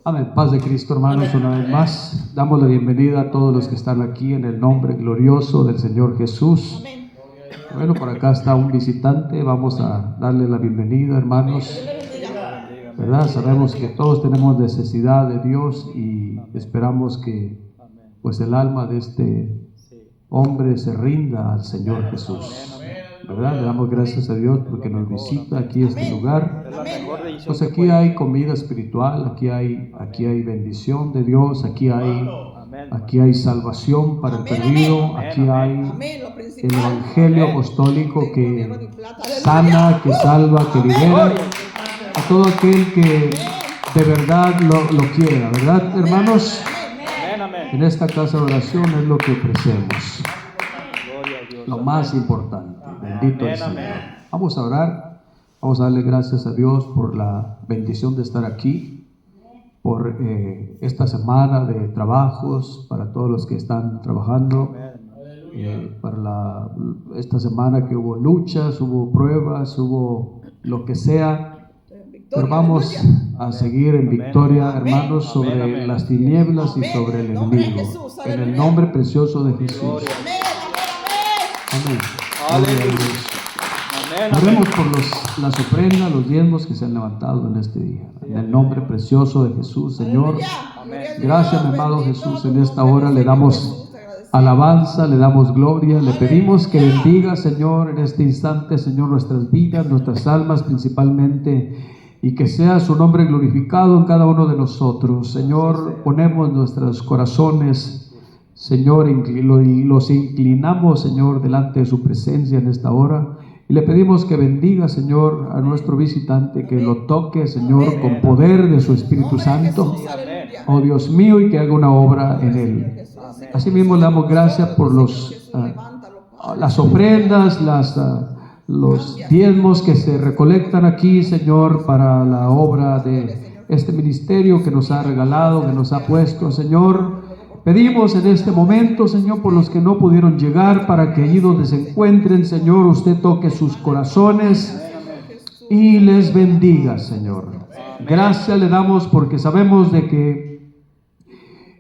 Amén. Paz de Cristo, hermanos. Amén. Una vez más, damos la bienvenida a todos los que están aquí en el nombre glorioso del Señor Jesús. Amén. Bueno, por acá está un visitante. Vamos a darle la bienvenida, hermanos. ¿Verdad? Sabemos que todos tenemos necesidad de Dios y esperamos que pues el alma de este hombre se rinda al Señor Jesús. ¿Verdad? Le damos gracias a Dios porque nos visita aquí a este lugar. Pues aquí hay comida espiritual, aquí hay bendición de Dios, aquí hay salvación para el perdido, aquí hay el evangelio apostólico que sana, que salva, que libera a todo aquel que de verdad lo quiera, ¿verdad, hermanos? En esta casa de oración es lo que ofrecemos, lo más importante. Bendito el Señor. Vamos a orar, vamos a darle gracias a Dios por la bendición de estar aquí, por esta semana de trabajos, para todos los que están trabajando, para esta semana que hubo luchas, hubo pruebas, hubo lo que sea, pero vamos a seguir en victoria, hermanos, sobre las tinieblas y sobre el enemigo, en el nombre precioso de Jesús. Amén. Oremos por las ofrendas, los diezmos que se han levantado en este día. En el nombre precioso de Jesús, Señor. Gracias, mi amado Jesús. En esta hora le damos alabanza, le damos gloria. Le pedimos que bendiga, Señor, en este instante, Señor, nuestras vidas, nuestras almas principalmente, y que sea su nombre glorificado en cada uno de nosotros. Señor, ponemos nuestros corazones, Señor, los inclinamos, Señor, delante de su presencia en esta hora, y le pedimos que bendiga, Señor, a nuestro visitante, que lo toque, Señor, con poder de su Espíritu Santo, oh Dios mío, y que haga una obra en él. Asimismo le damos gracias por las ofrendas, los diezmos que se recolectan aquí, Señor, para la obra de este ministerio que nos ha regalado, que nos ha puesto, Señor. Pedimos en este momento, Señor, por los que no pudieron llegar, para que allí donde se encuentren, Señor, usted toque sus corazones y les bendiga, Señor. Gracias le damos porque sabemos de que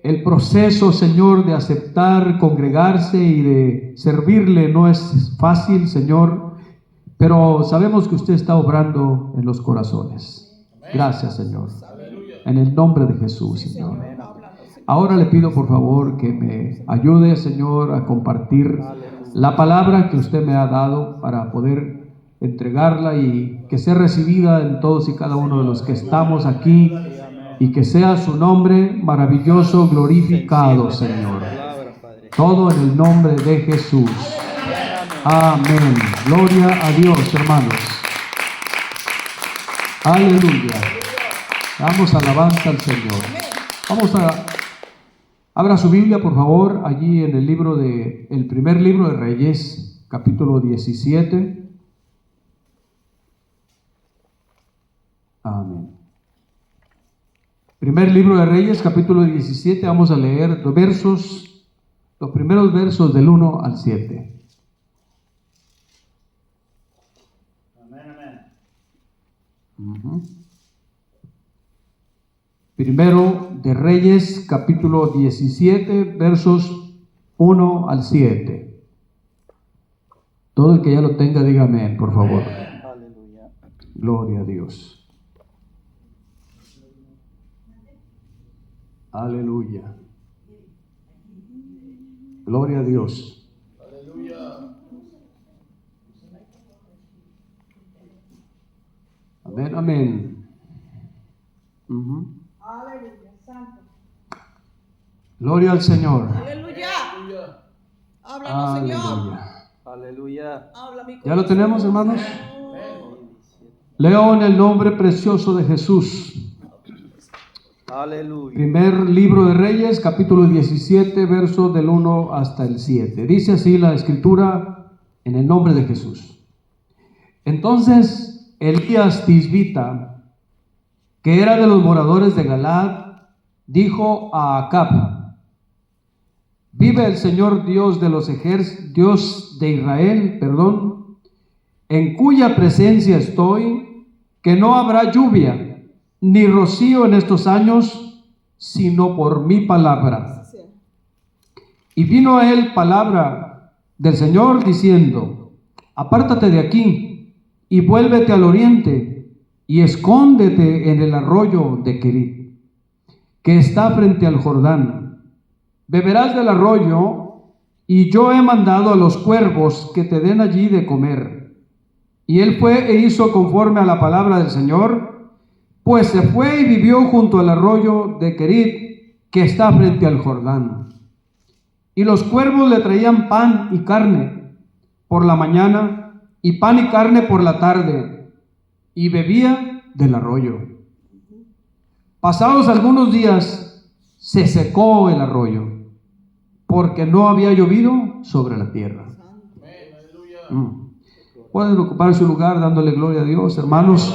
el proceso, Señor, de aceptar, congregarse y de servirle no es fácil, Señor, pero sabemos que usted está obrando en los corazones. Gracias, Señor. En el nombre de Jesús, Señor. Ahora le pido por favor que me ayude, Señor, a compartir la palabra que usted me ha dado para poder entregarla y que sea recibida en todos y cada uno de los que estamos aquí, y que sea su nombre maravilloso glorificado, Señor. Todo en el nombre de Jesús. Amén. Gloria a Dios, hermanos. Aleluya. Damos alabanza al Señor. Abra su Biblia, por favor, allí en el primer libro de Reyes, capítulo 17. Amén. Primer libro de Reyes, capítulo 17, vamos a leer los primeros versos del 1 al 7. Amén. Primero de Reyes, capítulo 17, versos 1 al 7. Todo el que ya lo tenga, diga amén, por favor. Aleluya. Gloria a Dios. Aleluya. Gloria a Dios. Aleluya. Amén, amén. Aleluya, santo. Gloria al Señor. Aleluya. Háblanos, Señor. Aleluya. Habla, mi ¿Ya lo tenemos, hermanos? Leo en el nombre precioso de Jesús. Aleluya. Primer libro de Reyes, capítulo 17, verso del 1 hasta el 7. Dice así la escritura en el nombre de Jesús. Entonces Elías Tisbita, que era de los moradores de Galaad, dijo a Acab: vive el Señor Dios de los ejércitos, Dios de Israel, en cuya presencia estoy, que no habrá lluvia ni rocío en estos años, sino por mi palabra. Así sea. Y vino a él palabra del Señor diciendo: apártate de aquí y vuélvete al oriente y escóndete en el arroyo de Querit, que está frente al Jordán. Beberás del arroyo, y yo he mandado a los cuervos que te den allí de comer. Y él fue e hizo conforme a la palabra del Señor, pues se fue y vivió junto al arroyo de Querit, que está frente al Jordán. Y los cuervos le traían pan y carne por la mañana, y pan y carne por la tarde, y bebía del arroyo. Pasados algunos días, se secó el arroyo, porque no había llovido sobre la tierra. Pueden ocupar su lugar dándole gloria a Dios, hermanos.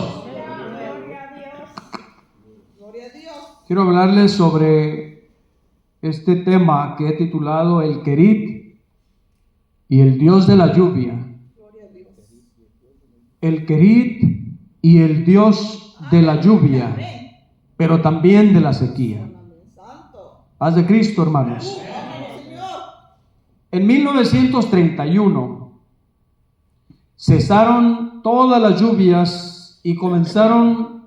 Gloria a Dios. Quiero hablarles sobre este tema que he titulado El Querit y el Dios de la lluvia. Gloria a Dios. El Querit y el Dios de la lluvia, Amén. pero también de la sequía. Amén. Santo. Paz de Cristo, hermanos. Amén, Señor. En 1931 cesaron todas las lluvias y comenzaron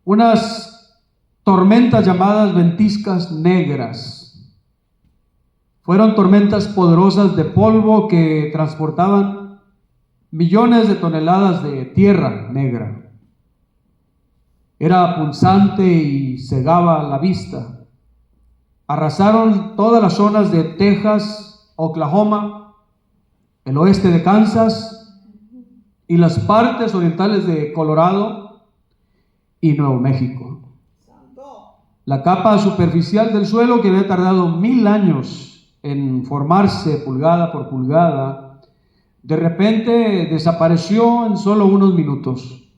unas tormentas llamadas ventiscas negras. Fueron tormentas poderosas de polvo que transportaban millones de toneladas de tierra negra. Era punzante y cegaba la vista. Arrasaron todas las zonas de Texas, Oklahoma, el oeste de Kansas y las partes orientales de Colorado y Nuevo México. Santo. La capa superficial del suelo, que había tardado 1000 años en formarse pulgada por pulgada, de repente desapareció en solo unos minutos.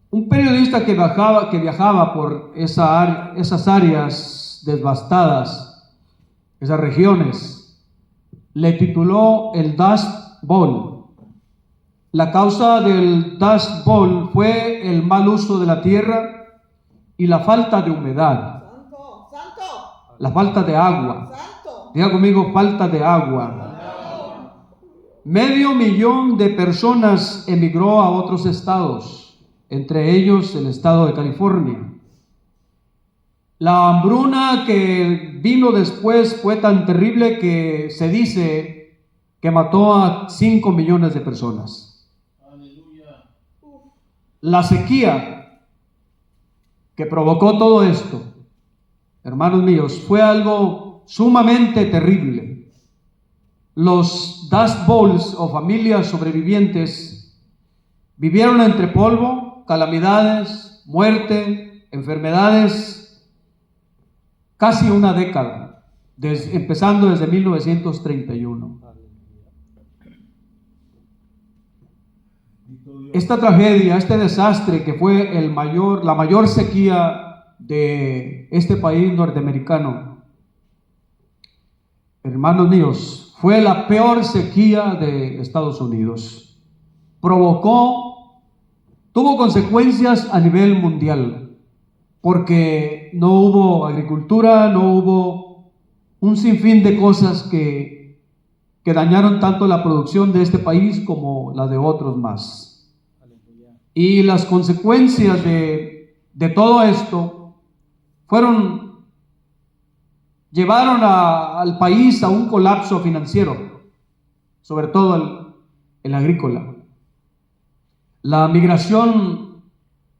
Un periodista que viajaba por esas áreas devastadas, esas regiones, le tituló el Dust Bowl. La causa del Dust Bowl fue el mal uso de la tierra y la falta de humedad, Santo. Santo. la falta de agua. Santo. Diga conmigo, falta de agua. 500,000 de personas emigró a otros estados, entre ellos el estado de California. La hambruna que vino después fue tan terrible que se dice que mató a 5 millones de personas. La sequía que provocó todo esto, hermanos míos, fue algo sumamente terrible. Los Dust Bowls o familias sobrevivientes vivieron entre polvo, calamidades, muerte, enfermedades, casi una década, empezando desde 1931. Esta tragedia, este desastre que fue la mayor sequía de este país norteamericano, hermanos míos, fue la peor sequía de Estados Unidos. Tuvo consecuencias a nivel mundial, porque no hubo agricultura, no hubo un sinfín de cosas que dañaron tanto la producción de este país como la de otros más. Y las consecuencias de todo esto llevaron al país a un colapso financiero, sobre todo el agrícola. La migración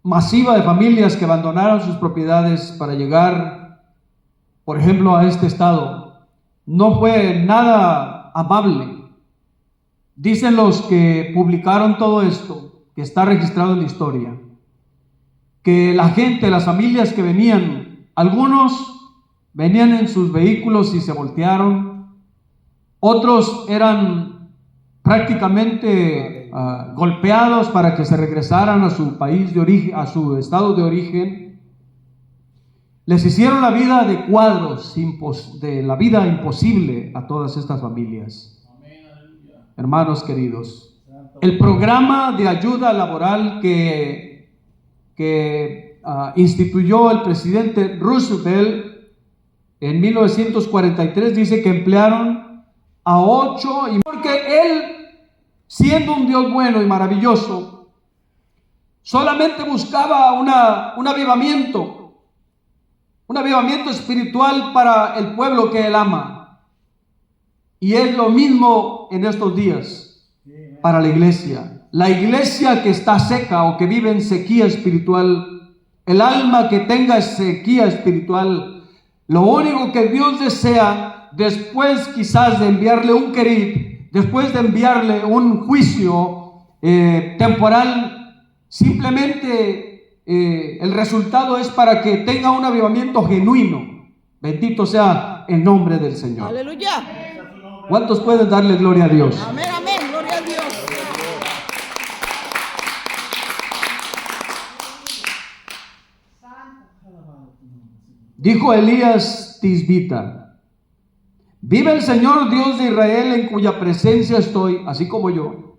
masiva de familias que abandonaron sus propiedades para llegar, por ejemplo, a este estado, no fue nada amable. Dicen los que publicaron todo esto, que está registrado en la historia, que la gente, las familias que venían, algunos venían en sus vehículos y se voltearon, otros eran prácticamente golpeados para que se regresaran a su país de origen, a su estado de origen. Les hicieron la vida de cuadros, de la vida imposible a todas estas familias. Hermanos queridos, el programa de ayuda laboral que instituyó el presidente Roosevelt en 1943, dice que emplearon a 8, y porque él, siendo un Dios bueno y maravilloso, solamente buscaba un avivamiento espiritual para el pueblo que él ama. Y es lo mismo en estos días para la iglesia. La iglesia que está seca o que vive en sequía espiritual, el alma que tenga sequía espiritual, lo único que Dios desea, después quizás de enviarle un querid, después de enviarle un juicio temporal, simplemente el resultado es para que tenga un avivamiento genuino. Bendito sea el nombre del Señor. Aleluya. ¿Cuántos pueden darle gloria a Dios? Amén, amén. Gloria a Dios. Dijo Elías Tisbita: vive el Señor Dios de Israel, en cuya presencia estoy, así como yo,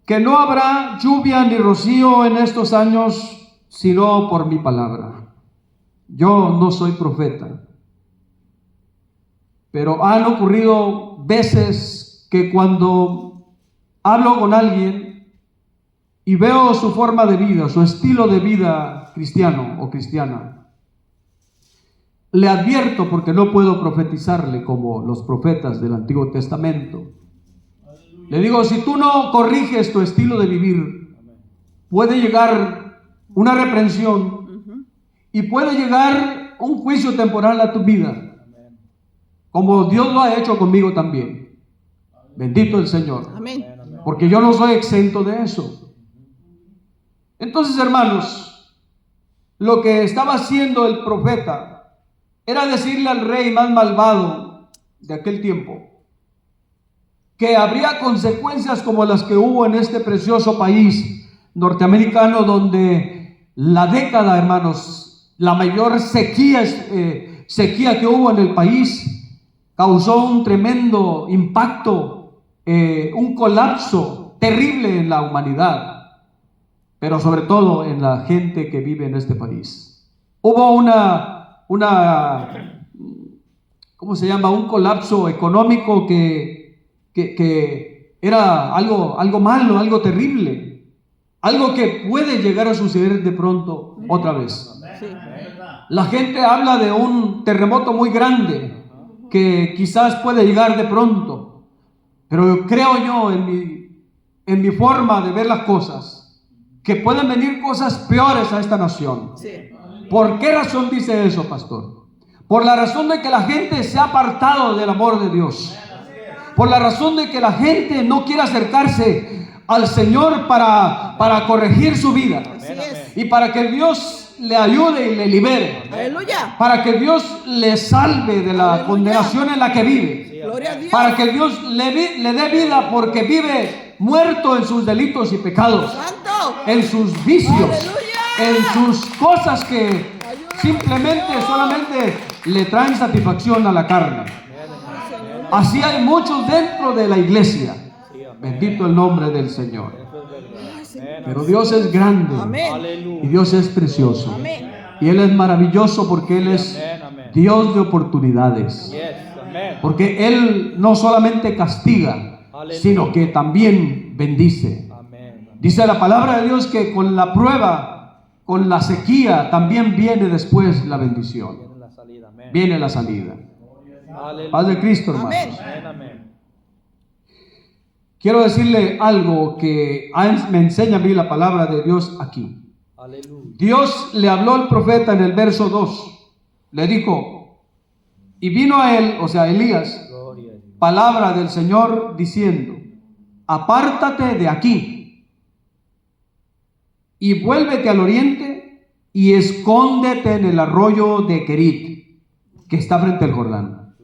que no habrá lluvia ni rocío en estos años, sino por mi palabra. Yo no soy profeta, pero han ocurrido veces que cuando hablo con alguien y veo su forma de vida, su estilo de vida cristiano o cristiana, le advierto, porque no puedo profetizarle como los profetas del Antiguo Testamento. Le digo: si tú no corriges tu estilo de vivir, puede llegar una reprensión y puede llegar un juicio temporal a tu vida, como Dios lo ha hecho conmigo también. Bendito el Señor. Amén. Porque yo no soy exento de eso. Entonces, hermanos, lo que estaba haciendo el profeta era decirle al rey más malvado de aquel tiempo que habría consecuencias como las que hubo en este precioso país norteamericano, donde la década, hermanos, la mayor sequía que hubo en el país, causó un tremendo impacto, un colapso terrible en la humanidad, pero sobre todo en la gente que vive en este país. Hubo ¿cómo se llama? Un colapso económico que era algo malo, algo terrible, algo que puede llegar a suceder de pronto otra vez. Sí. La gente habla de un terremoto muy grande que quizás puede llegar de pronto, pero creo yo en mi forma de ver las cosas, que pueden venir cosas peores a esta nación. Sí. ¿Por qué razón dice eso, pastor? Por la razón de que la gente se ha apartado del amor de Dios, por la razón de que la gente no quiere acercarse al Señor para corregir su vida, Así es. y para que Dios le ayude y le libere, Aleluya. para que Dios le salve de la Aleluya. condenación en la que vive, Gloria a Dios. para que Dios le dé vida, porque vive muerto en sus delitos y pecados, Santo. en sus vicios, Aleluya. en sus cosas que simplemente, solamente le traen satisfacción a la carne. Así hay muchos dentro de la iglesia. Bendito el nombre del Señor. Pero Dios es grande Amén. y Dios es precioso. Amén. Y Él es maravilloso porque Él es Dios de oportunidades. Porque Él no solamente castiga, sino que también bendice. Dice la palabra de Dios que con la prueba, con la sequía, también viene después la bendición. Viene la salida. Paz de Cristo, hermanos. Amén. Quiero decirle algo que me enseña a mí la palabra de Dios aquí. Dios le habló al profeta en el verso 2. Le dijo, y vino a él, o sea, a Elías, palabra del Señor diciendo, apártate de aquí y vuélvete al oriente y escóndete en el arroyo de Querit, que está frente al Jordán.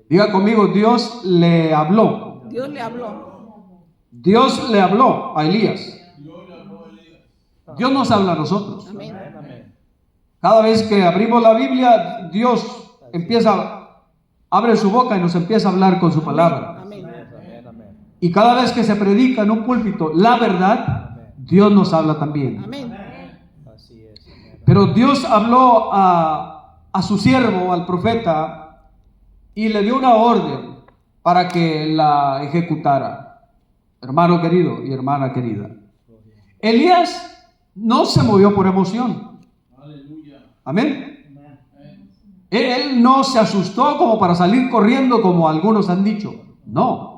Diga conmigo, Dios le habló. Dios le habló. Dios le habló a Elías. Dios nos habla a nosotros. Amén. Cada vez que abrimos la Biblia, Dios abre su boca y nos empieza a hablar con su palabra. Amén. Y cada vez que se predica en un púlpito la verdad, Dios nos habla también. Amén. Así es. Pero Dios habló a su siervo, al profeta, y le dio una orden para que la ejecutara. Hermano querido y hermana querida, Elías no se movió por emoción. Amén. Él no se asustó como para salir corriendo, como algunos han dicho. No.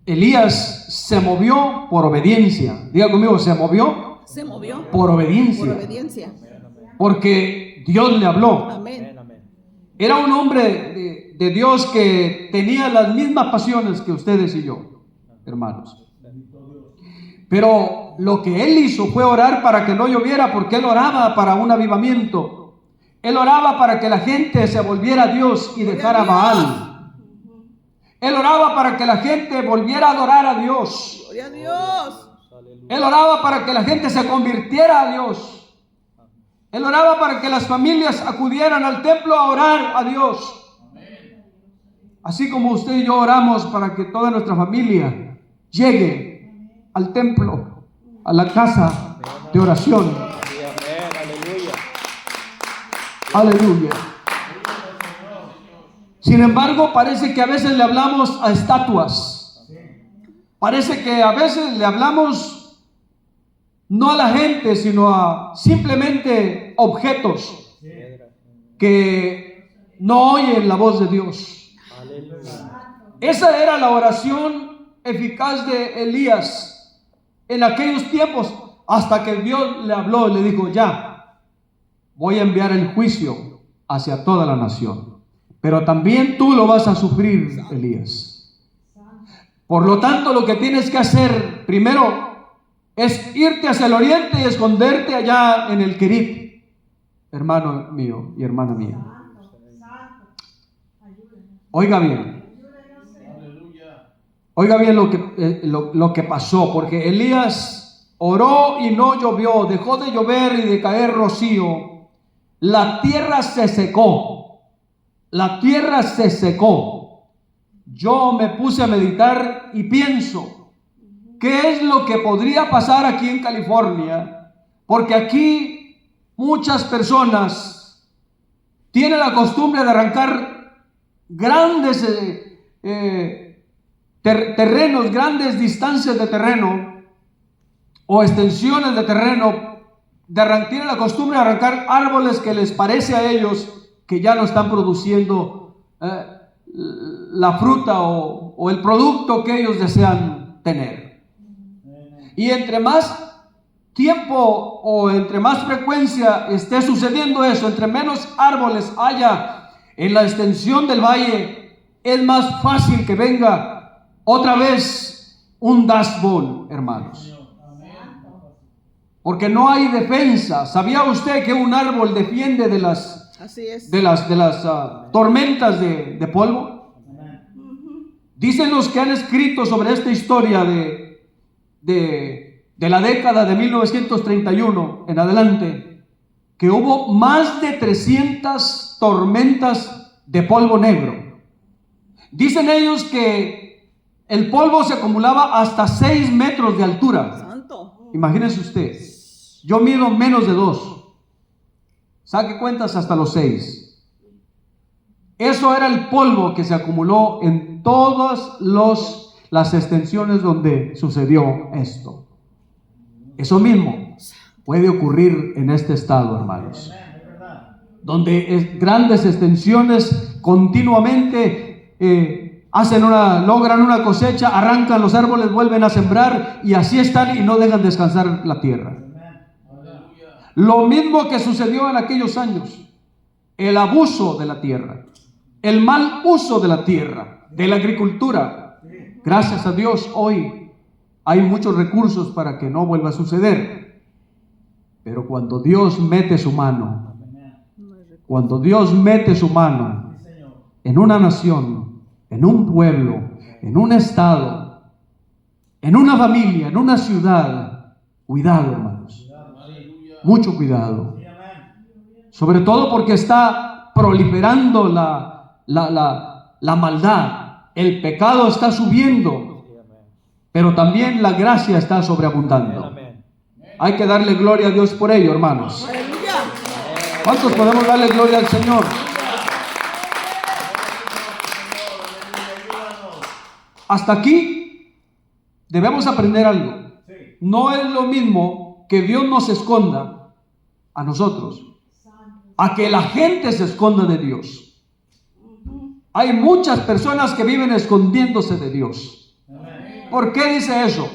Elías se movió por obediencia. Diga conmigo, se movió Se movió por obediencia. por obediencia. Porque Dios le habló. Amén. Amén. Era un hombre de Dios que tenía las mismas pasiones que ustedes y yo, hermanos. Pero lo que él hizo fue orar para que no lloviera, porque él oraba para un avivamiento. Él oraba para que la gente se volviera a Dios y dejara a Baal. Él oraba para que la gente volviera a adorar a Dios. Gloria a Dios. Él oraba para que la gente se convirtiera a Dios. Él oraba para que las familias acudieran al templo a orar a Dios. Así como usted y yo oramos para que toda nuestra familia llegue al templo, a la casa de oración. Amén. Aleluya. Aleluya. Sin embargo, parece que a veces le hablamos a estatuas. Parece que a veces le hablamos no a la gente, sino a simplemente objetos que no oyen la voz de Dios. Aleluya. Esa era la oración eficaz de Elías en aquellos tiempos, hasta que Dios le habló y le dijo: ya, voy a enviar el juicio hacia toda la nación, pero también tú lo vas a sufrir, Elías. Por lo tanto, lo que tienes que hacer primero es irte hacia el oriente y esconderte allá en el Querib, hermano mío y hermana mía. Oiga bien. Oiga bien lo que pasó, porque Elías oró y no llovió, dejó de llover y de caer rocío. La tierra se secó. La tierra se secó. Yo me puse a meditar y pienso, ¿qué es lo que podría pasar aquí en California? Porque aquí muchas personas tienen la costumbre de arrancar grandes terrenos, grandes distancias de terreno o extensiones de terreno, tienen la costumbre de arrancar árboles que les parece a ellos que ya no están produciendo la fruta o el producto que ellos desean tener. Y entre más tiempo o entre más frecuencia esté sucediendo eso, entre menos árboles haya en la extensión del valle, es más fácil que venga otra vez un Dust Bowl, hermanos. Porque no hay defensa. ¿Sabía usted que un árbol defiende de las Así es. tormentas de polvo? Dicen los que han escrito sobre esta historia de la década de 1931 en adelante, que hubo más de 300 tormentas de polvo negro. Dicen ellos que el polvo se acumulaba hasta 6 metros de altura. Santo. Imagínense usted, yo mido menos de 2. Saque cuentas hasta los 6. Eso era el polvo que se acumuló en todas las extensiones donde sucedió esto. Eso mismo puede ocurrir en este estado, hermanos, donde grandes extensiones continuamente logran una cosecha, arrancan los árboles, vuelven a sembrar y así están y no dejan descansar la tierra. Lo mismo que sucedió en aquellos años, el abuso de la tierra, el mal uso de la tierra, de la agricultura. Gracias a Dios hoy hay muchos recursos para que no vuelva a suceder. Pero cuando Dios mete su mano, cuando Dios mete su mano en una nación, en un pueblo, en un estado, en una familia, en una ciudad, cuidado, hermanos. Mucho cuidado. Sobre todo porque está proliferando la maldad. El pecado está subiendo. pero también la gracia está sobreabundando. Amén. Hay que darle gloria a Dios por ello, hermanos. Aleluya. ¿Cuántos podemos darle gloria al Señor? Hasta aquí debemos aprender algo. No es lo mismo que Dios nos esconda a nosotros, a que la gente se esconda de Dios. Hay muchas personas que viven escondiéndose de Dios. ¿Por qué dice eso?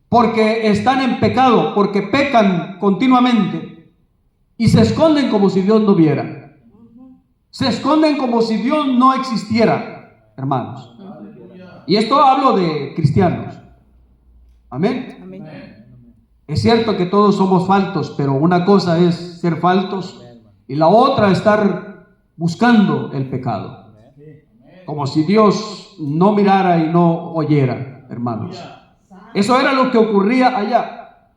Porque están en pecado, porque pecan continuamente y se esconden como si Dios no viera. Se esconden como si Dios no existiera, hermanos. Y esto hablo de cristianos. Amén. Amén. Es cierto que todos somos faltos, pero una cosa es ser faltos y la otra estar buscando el pecado. Como si Dios no mirara y no oyera, hermanos. Eso era lo que ocurría allá.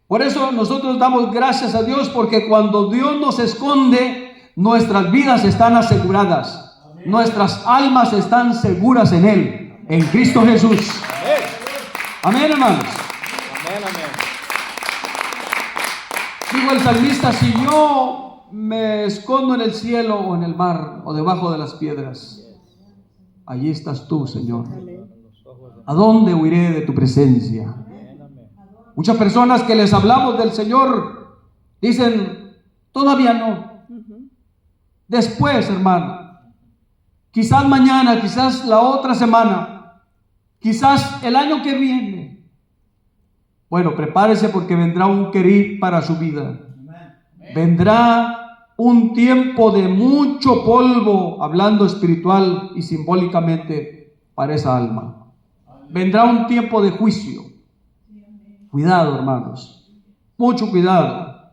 Por eso nosotros damos gracias a Dios, porque cuando Dios nos esconde, nuestras vidas están aseguradas. Nuestras almas están seguras en Él, en Cristo Jesús. Amén, hermanos. Amén, amén. Digo el salmista: si yo me escondo en el cielo o en el mar o debajo de las piedras, allí estás tú, Señor. ¿A dónde huiré de tu presencia? Muchas personas que les hablamos del Señor dicen: todavía no. Después, hermano. Quizás mañana, quizás la otra semana, quizás el año que viene. Bueno, prepárese, porque vendrá un querid para su vida. Vendrá un tiempo de mucho polvo, hablando espiritual y simbólicamente para esa alma. Vendrá un tiempo de juicio. Cuidado, hermanos. Mucho cuidado.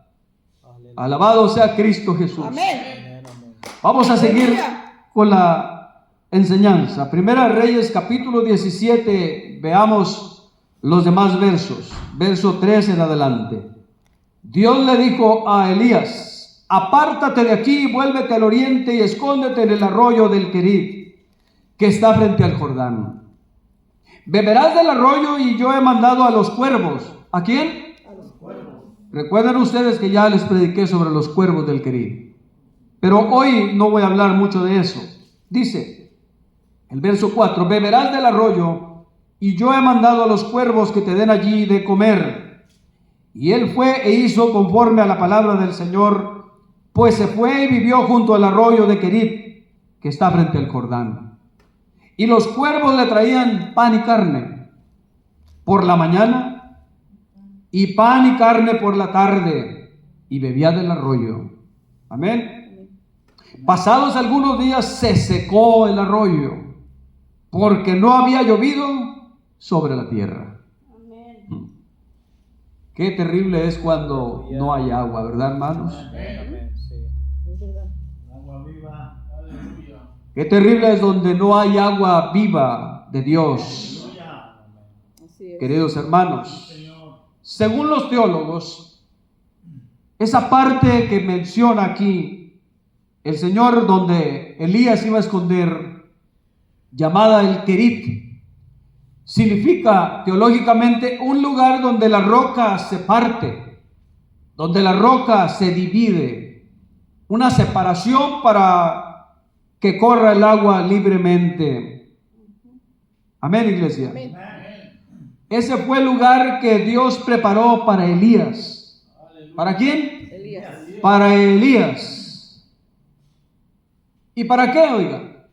Alabado sea Cristo Jesús. Amén. Vamos a seguir con la enseñanza. Primera Reyes, capítulo 17. Veamos los demás versos. Verso 3 en adelante. Dios le dijo a Elías: apártate de aquí, vuélvete al oriente y escóndete en el arroyo del Querid, que está frente al Jordán. Beberás del arroyo, y yo he mandado a los cuervos. ¿A quién? A los cuervos. Recuerden ustedes que ya les prediqué sobre los cuervos del Querid, pero hoy no voy a hablar mucho de eso. Dice el verso 4: beberás del arroyo, y yo he mandado a los cuervos que te den allí de comer. Y él fue e hizo conforme a la palabra del Señor, pues se fue y vivió junto al arroyo de Querid, que está frente al Jordán. Y los cuervos le traían pan y carne por la mañana, y pan y carne por la tarde, y bebía del arroyo. Amén. Pasados algunos días se secó el arroyo, porque no había llovido sobre la tierra. Qué terrible es cuando no hay agua, ¿verdad, hermanos? Amén, sí. Qué terrible es donde no hay agua viva de Dios. Así es. Queridos hermanos, según los teólogos, esa parte que menciona aquí el Señor, donde Elías iba a esconder, llamada el Querid, significa teológicamente un lugar donde la roca se parte, donde la roca se divide, una separación para que corra el agua libremente. Amén, iglesia. Amén. Ese fue el lugar que Dios preparó para Elías. ¿Para quién? Elías. Para Elías. ¿Y para qué, oiga?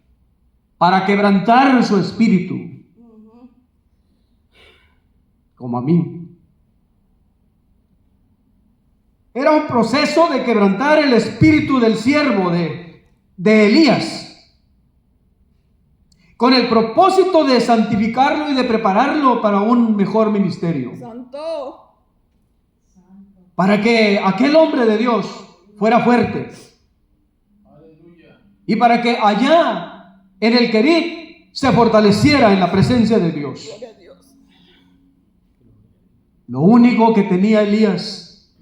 Para quebrantar su espíritu, como a mí. Era un proceso de quebrantar el espíritu del siervo de Elías, con el propósito de santificarlo y de prepararlo para un mejor ministerio, Santo. para que aquel hombre de Dios fuera fuerte, y para que allá en el Querid se fortaleciera en la presencia de Dios. Gloria a Dios. Lo único que tenía Elías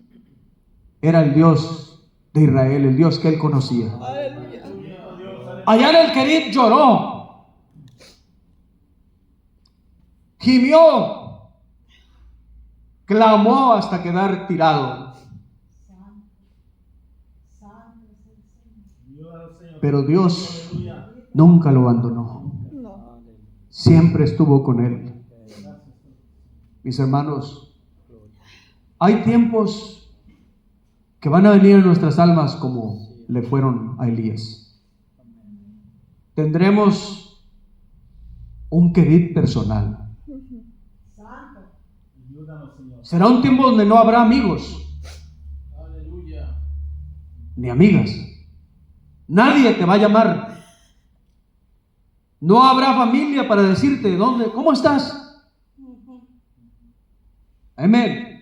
era el Dios de Israel, el Dios que él conocía. Aleluya. Allá en el Querid lloró. gimió, clamó hasta quedar tirado. Pero Dios nunca lo abandonó. No. Siempre estuvo con él. Mis hermanos, hay tiempos que van a venir en nuestras almas como le fueron a Elías. Tendremos un querid personal. Será un tiempo donde no habrá amigos ni amigas. Nadie te va a llamar. No habrá familia para decirte ¿dónde, cómo estás? Amén.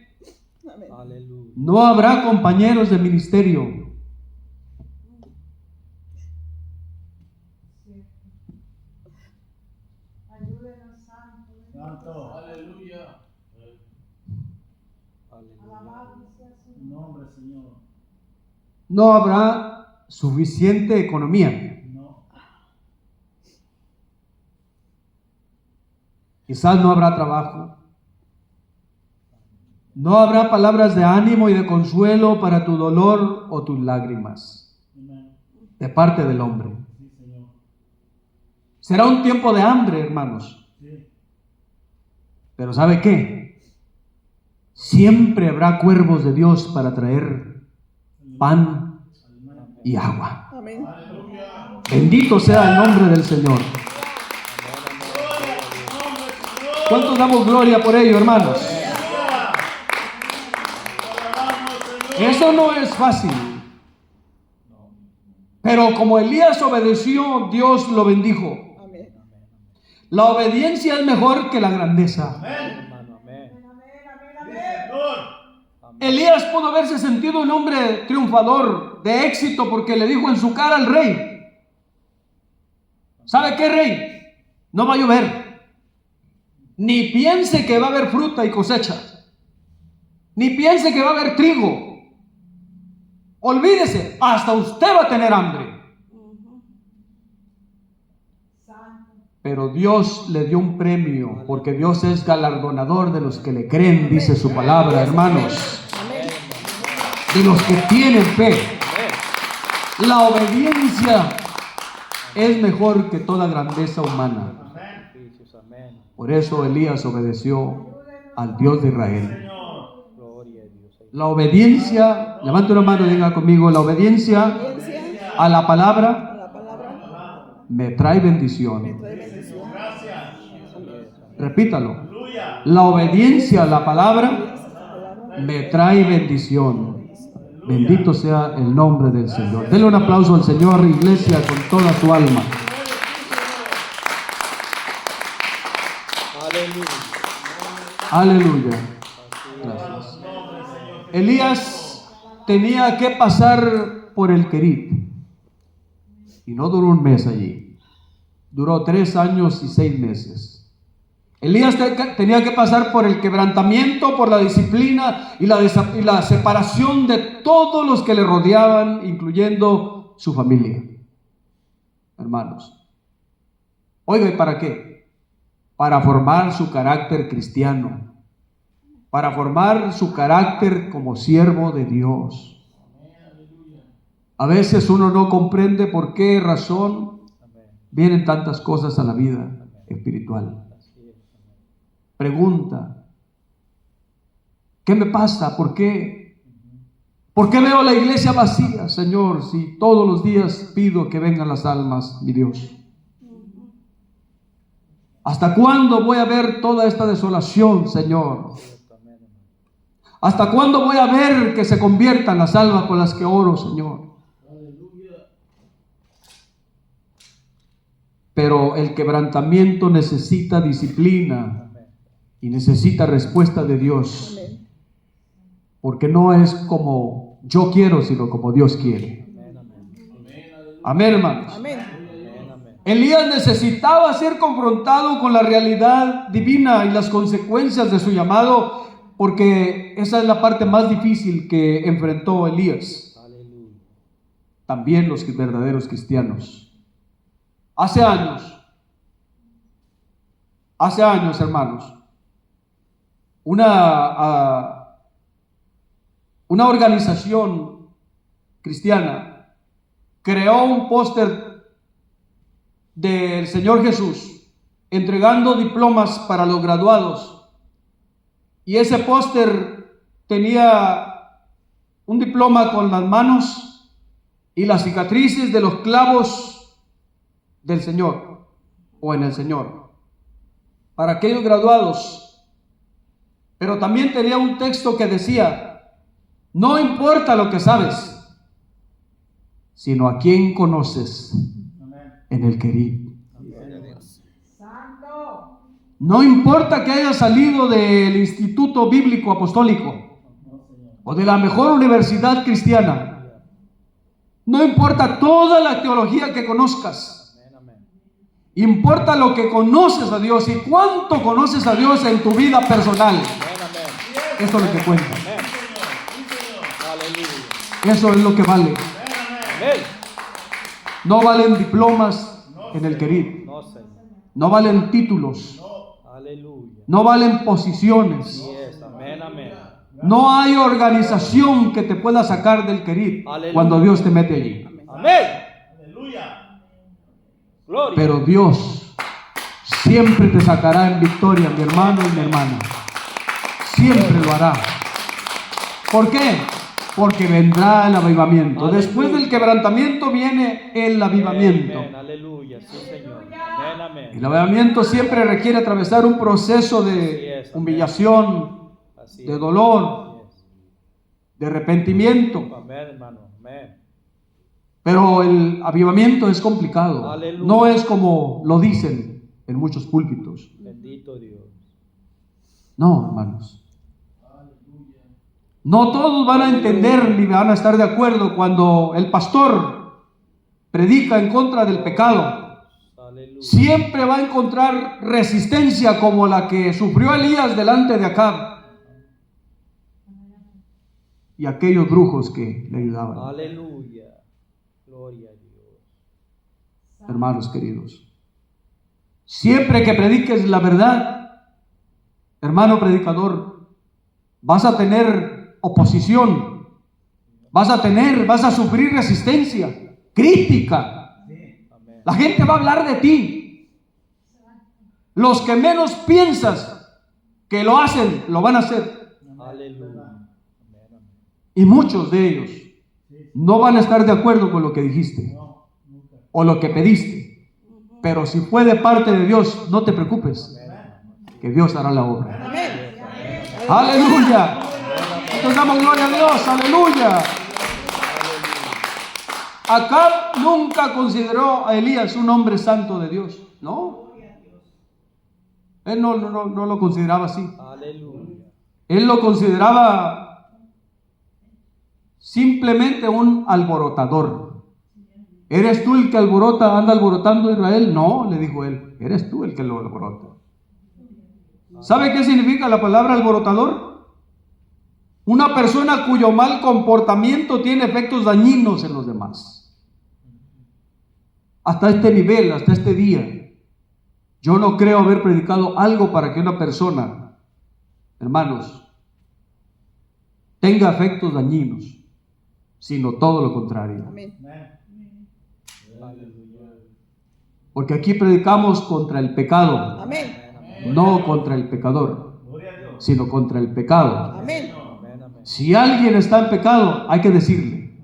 Amén. Aleluya. No habrá compañeros de ministerio. Santo. Aleluya. Nombre, Señor. No habrá suficiente economía. No. Quizás no habrá trabajo. No habrá palabras de ánimo y de consuelo para tu dolor o tus lágrimas Amén. de parte del hombre. Sí, Señor. Será un tiempo de hambre, hermanos. Sí. Pero ¿sabe qué? Siempre habrá cuervos de Dios para traer pan y agua. Amén. Bendito sea el nombre del Señor. ¿Cuántos damos gloria por ello, hermanos? Eso no es fácil. Pero como Elías obedeció, Dios lo bendijo. Amén. La obediencia es mejor que la grandeza. Hermano, amén. Elías pudo haberse sentido un hombre triunfador, de éxito, porque le dijo en su cara al rey: ¿sabe qué, rey? No va a llover. Ni piense que va a haber fruta y cosecha. Ni piense que va a haber trigo. Olvídese, hasta usted va a tener hambre. Pero Dios le dio un premio, porque Dios es galardonador de los que le creen, dice su palabra, hermanos. Amén. De los que tienen fe. La obediencia es mejor que toda grandeza humana. Sacrificios, amén. Por eso Elías obedeció al Dios de Israel. Gloria a Dios. La obediencia, levante una mano y diga conmigo, la obediencia Obediencia a la a palabra la palabra me trae bendición. trae bendición. Repítalo. La obediencia a la palabra me trae bendición. Bendito sea el nombre del Señor. Denle un aplauso al Señor, iglesia, con toda tu alma. Aleluya. Aleluya. Gracias. Elías tenía que pasar por el Querit. Y no duró un mes allí. Duró 3 años y 6 meses. Elías tenía que pasar por el quebrantamiento, por la disciplina y la separación de todos los que le rodeaban, incluyendo su familia. Hermanos. Oiga, ¿y para qué? Para formar su carácter cristiano. Para formar su carácter como siervo de Dios. A veces uno no comprende por qué razón vienen tantas cosas a la vida espiritual. Pregunta: ¿qué me pasa? ¿Por qué? ¿Por qué veo la iglesia vacía, Señor, si todos los días pido que vengan las almas, mi Dios? ¿Hasta cuándo voy a ver toda esta desolación, Señor? ¿Hasta cuándo voy a ver que se conviertan las almas por las que oro, Señor? Pero el quebrantamiento necesita disciplina y necesita respuesta de Dios. Amén. Porque no es como yo quiero, sino como Dios quiere. Amén, hermanos. Amén. Elías necesitaba ser confrontado con la realidad divina y las consecuencias de su llamado, porque esa es la parte más difícil que enfrentó Elías. También los verdaderos cristianos. Hace hace años, hermanos, una organización cristiana creó un póster del Señor Jesús entregando diplomas para los graduados, y ese póster tenía un diploma con las manos y las cicatrices de los clavos del Señor o en el Señor para aquellos graduados. Pero también tenía un texto que decía: no importa lo que sabes, sino a quién conoces en el querid. No importa que hayas salido del Instituto Bíblico Apostólico o de la mejor universidad cristiana. No importa toda la teología que conozcas. Importa lo que conoces a Dios y cuánto conoces a Dios en tu vida personal. Eso es lo que cuenta. Eso es lo que vale. No valen diplomas en el querid. No valen títulos. No valen posiciones. No hay organización que te pueda sacar del querid cuando Dios te mete allí. Pero Dios siempre te sacará en victoria, mi hermano y mi hermana. Siempre lo hará. ¿Por qué? Porque vendrá el avivamiento. Después del quebrantamiento viene el avivamiento. Aleluya, sí, Señor. El avivamiento siempre requiere atravesar un proceso de humillación, de dolor, de arrepentimiento. Amén, hermano. Amén. Pero el avivamiento es complicado. Aleluya. No es como lo dicen en muchos púlpitos. Bendito Dios. No, hermanos. No todos van a entender ni van a estar de acuerdo cuando el pastor predica en contra del pecado. Aleluya. Siempre va a encontrar resistencia como la que sufrió Elías delante de Acab y aquellos brujos que le ayudaban. Aleluya. Gloria a Dios. Hermanos queridos, siempre que prediques la verdad, hermano predicador, vas a tener oposición, vas a sufrir resistencia, crítica. La gente va a hablar de ti. Los que menos piensas que lo hacen, lo van a hacer. Aleluya. Y muchos de ellos no van a estar de acuerdo con lo que dijiste o lo que pediste. Pero si fue de parte de Dios, no te preocupes, que Dios hará la obra. Aleluya. Entonces damos gloria a Dios. Aleluya. Acab nunca consideró a Elías un hombre santo de Dios. No. Él no lo consideraba así. Aleluya. Él lo consideraba simplemente un alborotador. ¿Eres tú el que anda alborotando a Israel? No, le dijo él. Eres tú el que lo alborota. ¿Sabe qué significa la palabra alborotador? Una persona cuyo mal comportamiento tiene efectos dañinos en los demás. Hasta este nivel, hasta este día, yo no creo haber predicado algo para que una persona, hermanos, tenga efectos dañinos, sino todo lo contrario. Amén. Porque aquí predicamos contra el pecado, Amén. no contra el pecador, sino contra el pecado. Amén. Si alguien está en pecado, hay que decirle.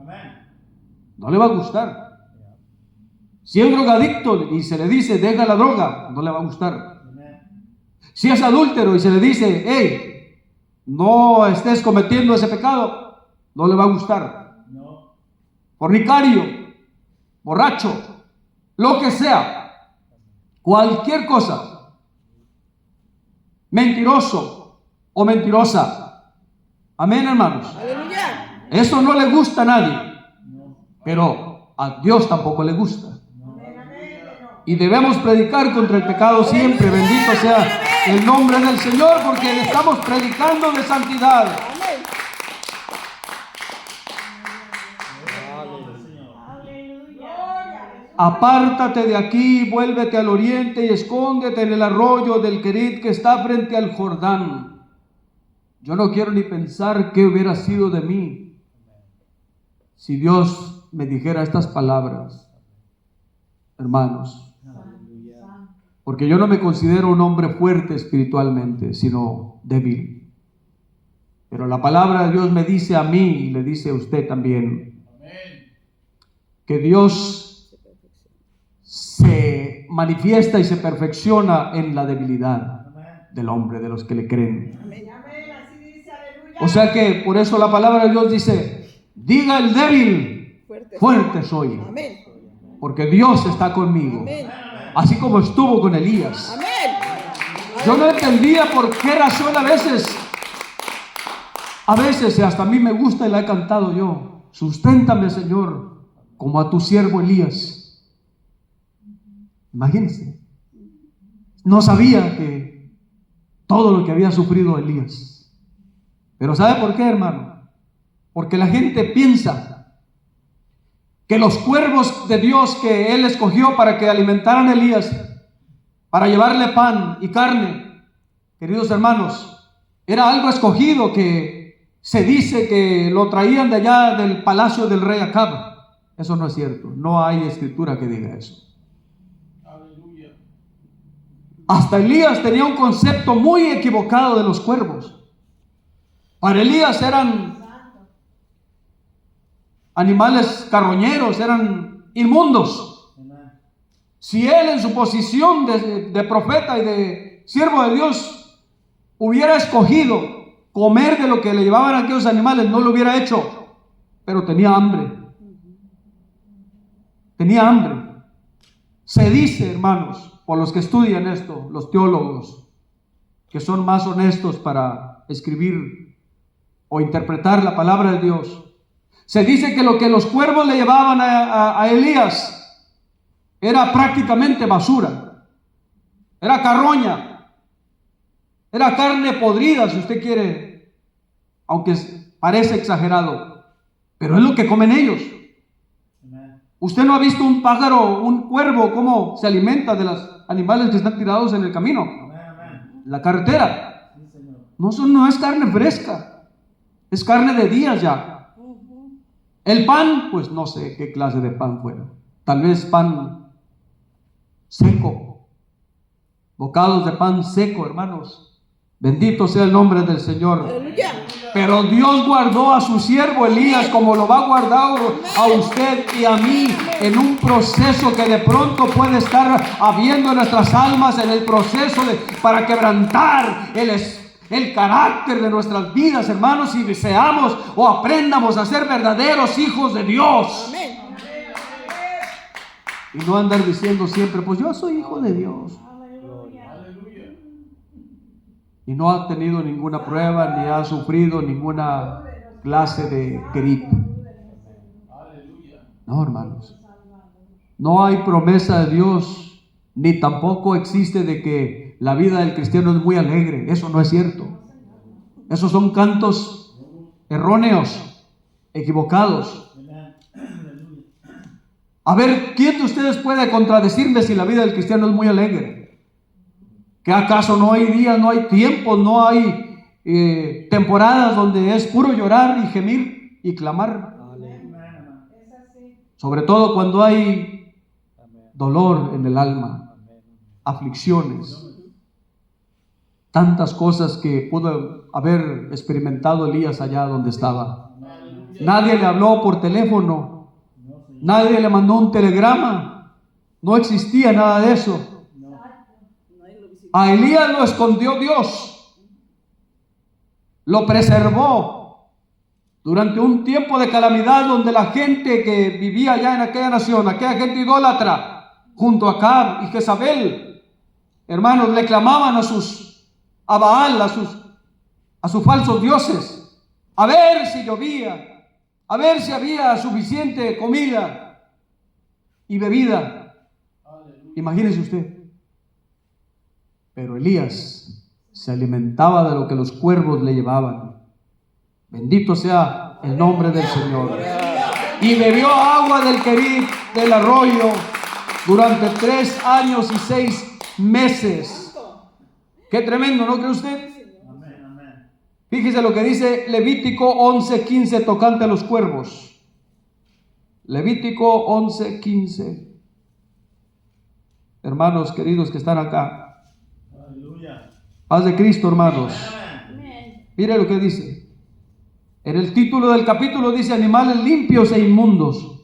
No le va a gustar. Si es drogadicto y se le dice deja la droga, no le va a gustar. Si es adúltero y se le dice hey, no estés cometiendo ese pecado, no le va a gustar. Fornicario, borracho, lo que sea, cualquier cosa, mentiroso o mentirosa. Amén, hermanos. Aleluya. Eso no le gusta a nadie, pero a Dios tampoco le gusta. Y debemos predicar contra el pecado siempre. Bendito sea el nombre del Señor, porque estamos predicando de santidad. Amén. apártate de aquí, vuélvete al oriente y escóndete en el arroyo del Querit que está frente al Jordán. Yo no quiero ni pensar qué hubiera sido de mí si Dios me dijera estas palabras, hermanos. Porque yo no me considero un hombre fuerte espiritualmente, sino débil. Pero la palabra de Dios me dice a mí y le dice a usted también que Dios se manifiesta y se perfecciona en la debilidad del hombre, de los que le creen. O sea que por eso la palabra de Dios dice: diga el débil, fuerte soy. Porque Dios está conmigo. Así como estuvo con Elías. Yo no entendía por qué razón a veces, hasta a mí me gusta y la he cantado yo: susténtame, Señor, como a tu siervo Elías. Imagínense, no sabía que todo lo que había sufrido Elías. Pero ¿sabe por qué, hermano? Porque la gente piensa que los cuervos de Dios que Él escogió para que alimentaran a Elías, para llevarle pan y carne, queridos hermanos, era algo escogido que se dice que lo traían de allá del palacio del rey Acab. Eso no es cierto, no hay escritura que diga eso. Hasta Elías tenía un concepto muy equivocado de los cuervos. Para Elías eran animales carroñeros, eran inmundos. Si él en su posición de profeta y de siervo de Dios hubiera escogido comer de lo que le llevaban a aquellos animales, no lo hubiera hecho. Pero tenía hambre. Tenía hambre. Se dice, hermanos, por los que estudian esto, los teólogos, que son más honestos para escribir o interpretar la palabra de Dios, se dice que lo que los cuervos le llevaban a Elías era prácticamente basura, era carroña, era carne podrida, si usted quiere, aunque parece exagerado, pero es lo que comen ellos. Usted no ha visto un pájaro, un cuervo, cómo se alimenta de los animales que están tirados en el camino, la carretera. No es carne fresca, es carne de días ya. El pan, pues no sé qué clase de pan fuera. Tal vez pan seco, bocados de pan seco, hermanos. Bendito sea el nombre del Señor. Pero Dios guardó a su siervo Elías como lo va a guardar a usted y a mí en un proceso que de pronto puede estar habiendo en nuestras almas, en el proceso para quebrantar el carácter de nuestras vidas, hermanos, y seamos o aprendamos a ser verdaderos hijos de Dios. Y no andar diciendo siempre, pues yo soy hijo de Dios. Y no ha tenido ninguna prueba, ni ha sufrido ninguna clase de gripe. No, hermanos. No hay promesa de Dios, ni tampoco existe de que la vida del cristiano es muy alegre. Eso no es cierto. Esos son cantos erróneos, equivocados. A ver, ¿quién de ustedes puede contradecirme si la vida del cristiano es muy alegre? ¿Que acaso no hay días, no hay tiempos, no hay temporadas donde es puro llorar y gemir y clamar? Sobre todo cuando hay dolor en el alma, aflicciones, tantas cosas que pudo haber experimentado Elías allá donde estaba. Nadie le habló por teléfono, nadie le mandó un telegrama, no existía nada de eso. A Elías lo escondió Dios, lo preservó durante un tiempo de calamidad donde la gente que vivía allá en aquella nación, aquella gente idólatra, junto a Acab y Jezabel, hermanos, le clamaban a Baal, a sus falsos dioses, a ver si llovía, a ver si había suficiente comida y bebida. Imagínese usted. Pero Elías se alimentaba de lo que los cuervos le llevaban. Bendito sea el nombre del Señor. Y bebió agua del Querit, del arroyo, durante 3 años y 6 meses. Qué tremendo, ¿no cree usted? Fíjese lo que dice Levítico 11:15 tocante a los cuervos. Levítico 11:15. Hermanos queridos que están acá. Paz de Cristo, hermanos. Mire lo que dice. En el título del capítulo dice animales limpios e inmundos.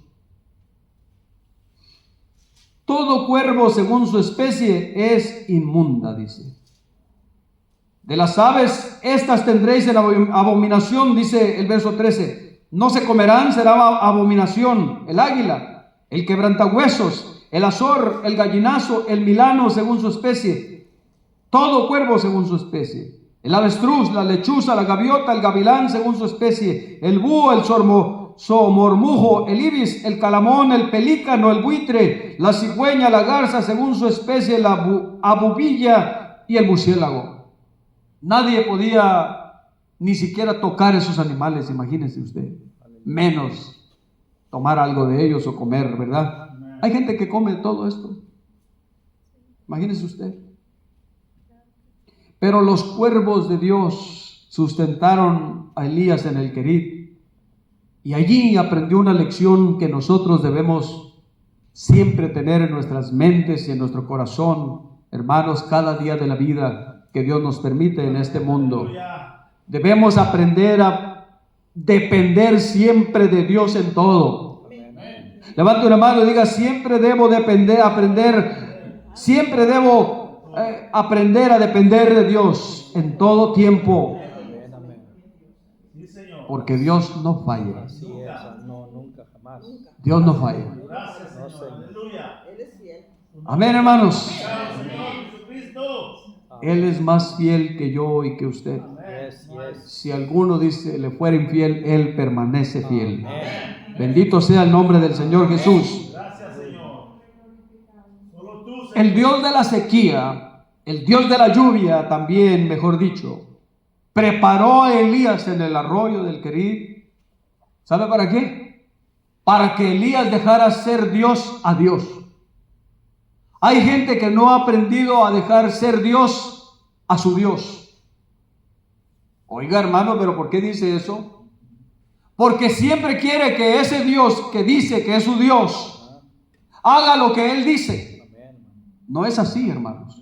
Todo cuervo según su especie es inmunda, dice. De las aves, estas tendréis en abominación, dice el verso 13. No se comerán, será abominación. El águila, el quebrantahuesos, el azor, el gallinazo, el milano según su especie. Todo cuervo según su especie. El avestruz, la lechuza, la gaviota, el gavilán según su especie. El búho, el somormujo, el ibis, el calamón, el pelícano, el buitre, la cigüeña, la garza según su especie, la abubilla y el murciélago. Nadie podía ni siquiera tocar esos animales, imagínese usted. Menos tomar algo de ellos o comer, ¿verdad? Hay gente que come todo esto. Imagínese usted. Pero los cuervos de Dios sustentaron a Elías en el Querit. Y allí aprendió una lección que nosotros debemos siempre tener en nuestras mentes y en nuestro corazón, hermanos, cada día de la vida que Dios nos permite en este mundo. Debemos aprender a depender siempre de Dios en todo. Levante una mano y diga: siempre debo aprender a depender de Dios en todo tiempo. Porque Dios no falla. Así es, no, nunca, jamás. Dios no falla. No, Señor. Amén, hermanos. Él es más fiel que yo y que usted. Yes, yes. Si alguno dice le fuera infiel, Él permanece fiel. Amén. Bendito sea el nombre del Señor Jesús. Gracias, Señor. Solo tú, Señor. El Dios de la sequía, el Dios de la lluvia también, mejor dicho, preparó a Elías en el arroyo del Querit. ¿Sabe para qué? Para que Elías dejara ser Dios a Dios. Hay gente que no ha aprendido a dejar ser Dios a su Dios. Oiga, hermano, ¿pero por qué dice eso? Porque siempre quiere que ese Dios que dice que es su Dios haga lo que Él dice. No es así, hermanos.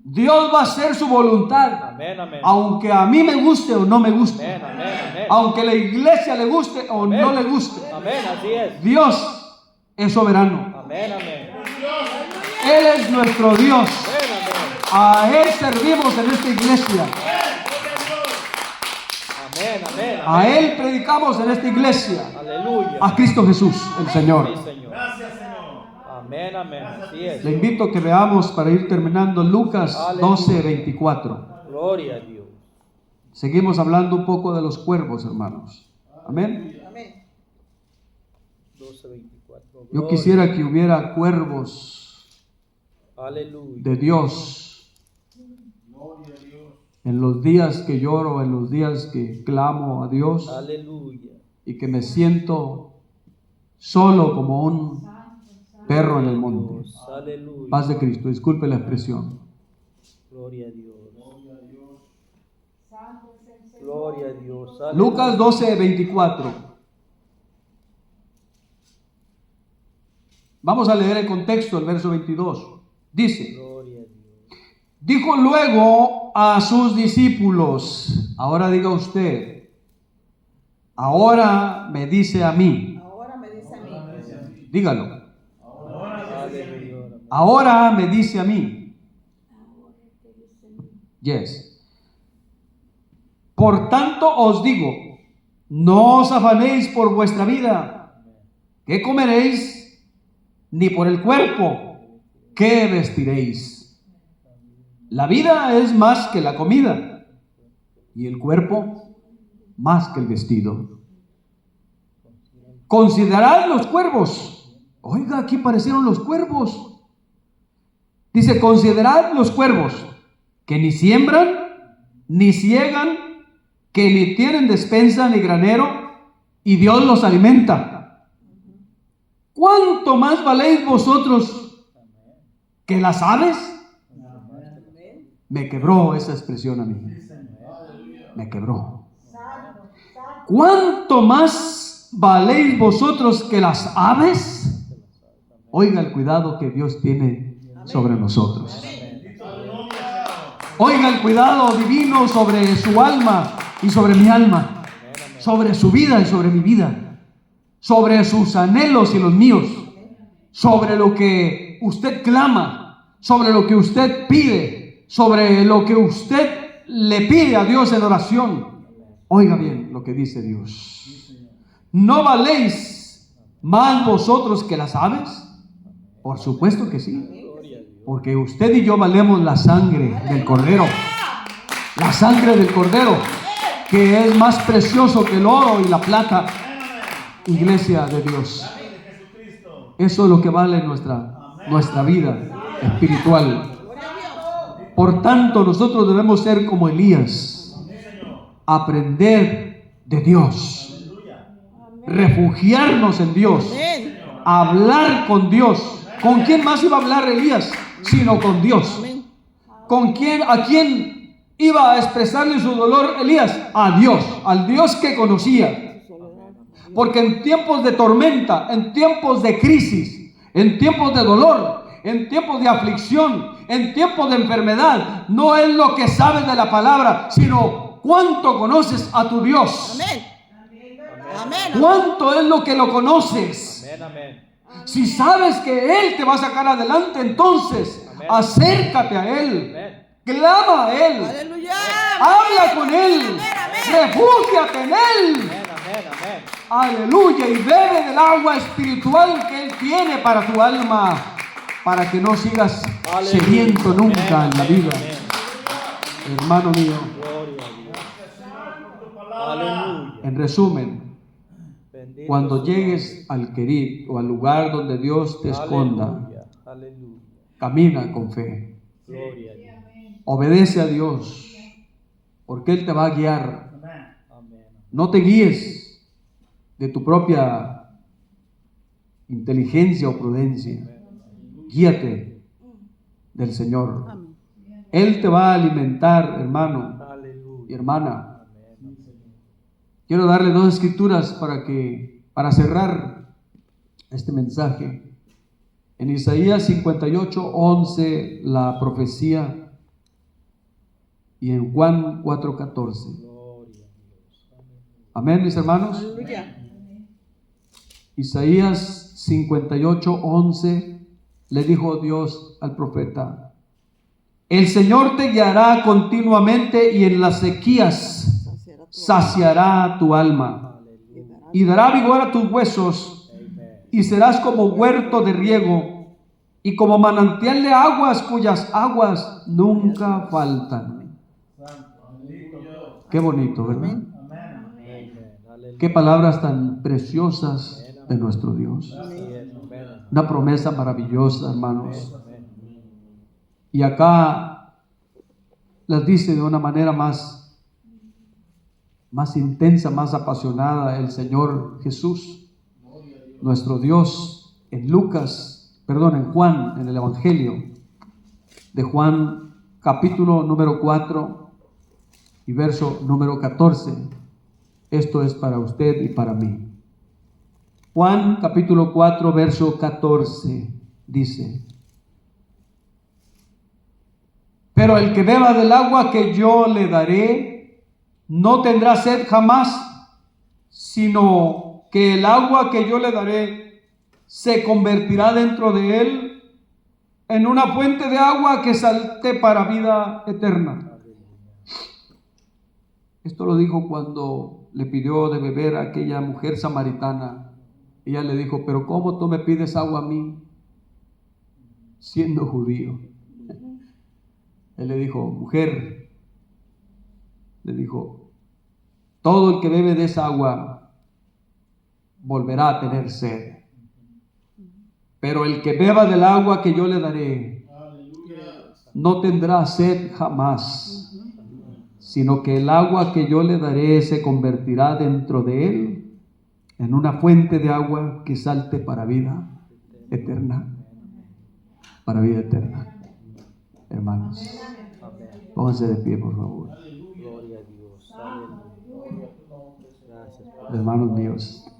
Dios va a hacer su voluntad. Amén, amén. Aunque a mí me guste o no me guste. Amén, amén, amén. Aunque la iglesia le guste o Amén. no le guste. Amén, así es. Dios es soberano. Amén, amén. Él es nuestro Dios. Amén, amén. A Él servimos en esta iglesia. Amén, amén. A Él predicamos en esta iglesia. Aleluya. A Cristo Jesús, el Señor. Sí, Señor. Gracias, Señor. Amén, amén. Así es. Le invito a que veamos para ir terminando Lucas 12:24. Gloria a Dios. Seguimos hablando un poco de los cuervos, hermanos. Amén. Amén. 12:24. Yo quisiera que hubiera cuervos Aleluya. de Dios en los días que lloro, en los días que clamo a Dios Aleluya. y que me siento solo como un perro en el monte. Aleluya. Paz de Cristo, disculpe la expresión. Gloria a Dios. Gloria a Dios. Aleluya. Lucas 12:24. Vamos a leer el contexto, el verso 22. Dice: Gloria a Dios. dijo luego a sus discípulos, ahora diga usted, ahora me dice a mí, Ahora me dice a mí. dígalo, Aleluya. ahora me dice a mí. Yes. Por tanto os digo, no os afanéis por vuestra vida, ¿qué comeréis? Ni por el cuerpo, ¿qué vestiréis? La vida es más que la comida, y el cuerpo más que el vestido. Considerad los cuervos. Oiga, aquí aparecieron los cuervos. Dice, considerad los cuervos, que ni siembran, ni ciegan, que ni tienen despensa ni granero, y Dios los alimenta. ¿cuánto más valéis vosotros que las aves? Me quebró esa expresión a mí. Me quebró. ¿Cuánto más valéis vosotros que las aves? Oiga el cuidado que Dios tiene sobre nosotros. Oiga el cuidado divino sobre su alma y sobre mi alma, sobre su vida y sobre mi vida, sobre sus anhelos y los míos, sobre lo que usted clama, sobre lo que usted pide, sobre lo que usted le pide a Dios en oración. Oiga bien lo que dice Dios. ¿No valéis más vosotros que las aves? Por supuesto que sí. Porque usted y yo valemos la sangre del Cordero. La sangre del Cordero, que es más precioso que el oro y la plata. Iglesia de Dios. Eso es lo que vale nuestra vida espiritual. Por tanto, nosotros debemos ser como Elías. Aprender de Dios. Refugiarnos en Dios. Hablar con Dios. ¿Con quién más iba a hablar Elías? Sino con Dios. ¿A quién iba a expresarle su dolor Elías? A Dios, al Dios que conocía. Porque en tiempos de tormenta, en tiempos de crisis, en tiempos de dolor, en tiempos de aflicción, en tiempos de enfermedad, no es lo que sabes de la palabra, sino cuánto conoces a tu Dios. Amén. ¿Cuánto es lo que lo conoces? Si sabes que Él te va a sacar adelante, entonces acércate a Él, clama a Él, Aleluya. habla con Él, refúgiate en Él. Aleluya, y bebe del agua espiritual que Él tiene para tu alma, para que no sigas sediento nunca en la vida. Hermano mío, en resumen, cuando llegues al Querib o al lugar donde Dios te esconda, camina con fe, obedece a Dios, porque Él te va a guiar. No te guíes de tu propia inteligencia o prudencia, guíate del Señor. Él te va a alimentar, hermano y hermana. Quiero darle dos escrituras para cerrar este mensaje. En Isaías 58:11, la profecía, y en Juan 4:14. Amén, mis hermanos. Aleluya. Isaías 58:11, le dijo Dios al profeta: el Señor te guiará continuamente y en las sequías saciará tu alma y dará vigor a tus huesos, y serás como huerto de riego y como manantial de aguas cuyas aguas nunca faltan. Qué bonito, ¿verdad? Qué palabras tan preciosas de nuestro Dios. Una promesa maravillosa, hermanos. Y acá las dice de una manera más intensa, más apasionada el Señor Jesús, nuestro Dios, en Juan, en el Evangelio de Juan, capítulo número 4 y verso número 14. Esto es para usted y para mí. Juan capítulo 4, verso 14 dice: pero el que beba del agua que yo le daré no tendrá sed jamás, sino que el agua que yo le daré se convertirá dentro de él en una fuente de agua que salte para vida eterna. Esto lo dijo cuando le pidió de beber a aquella mujer samaritana. Ella le dijo: pero ¿cómo tú me pides agua a mí, siendo judío? Él le dijo: mujer, le dijo, todo el que bebe de esa agua volverá a tener sed, pero el que beba del agua que yo le daré no tendrá sed jamás, sino que el agua que yo le daré se convertirá dentro de él en una fuente de agua que salte para vida eterna. Para vida eterna. Hermanos, Amén. pónganse de pie, por favor. Gloria a Dios. Aleluya. Gracias, Padre. Hermanos míos,